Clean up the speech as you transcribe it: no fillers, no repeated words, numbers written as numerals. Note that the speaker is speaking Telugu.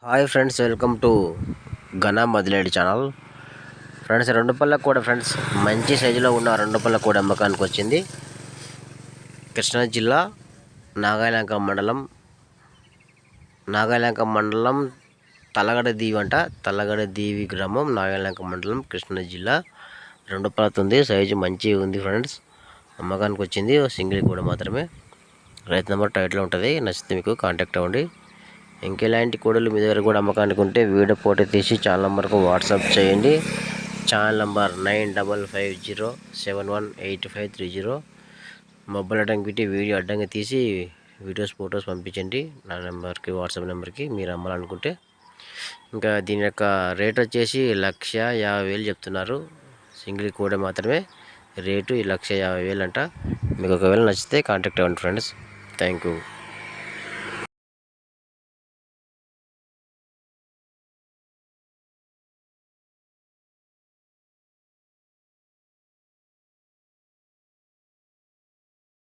హాయ్ ఫ్రెండ్స్, వెల్కమ్ టు ఘన మదిలేడి ఛానల్. ఫ్రెండ్స్, రెండు పళ్ళకు కూడా ఫ్రెండ్స్ మంచి సైజులో ఉన్న రెండు పళ్ళకు కూడా అమ్మకానికి వచ్చింది. కృష్ణా జిల్లా నాగాలంక మండలం తలగడ దీవి గ్రామం, నాగాలంక మండలం, కృష్ణా జిల్లా. రెండు పళ్ళతుంది, సైజు మంచి ఉంది ఫ్రెండ్స్. అమ్మకానికి వచ్చింది, సింగిల్ కూడా మాత్రమే. రైతు నెంబర్ టైట్లో ఉంటుంది, నచ్చితే మీకు కాంటాక్ట్ అవ్వండి. ఇంకెలాంటి కోడలు మీ దగ్గర కూడా అమ్మకానికి ఉంటే వీడియో ఫోటో తీసి ఛానల్ నెంబర్కు వాట్సాప్ చేయండి. Channel number 9550718530. మొబైల్ అడ్డంకి పెట్టి వీడియో అడ్డంగా తీసి ఫొటోస్ పంపించండి నా నెంబర్కి, వాట్సాప్ నెంబర్కి మీరు అమ్మాలనుకుంటే. ఇంకా దీని యొక్క రేట్ వచ్చేసి 1,50,000 చెప్తున్నారు. సింగిల్ కూడా మాత్రమే రేటు 1,50,000 అంట. మీకు ఒకవేళ నచ్చితే కాంటాక్ట్ అవ్వండి ఫ్రెండ్స్. Thank you.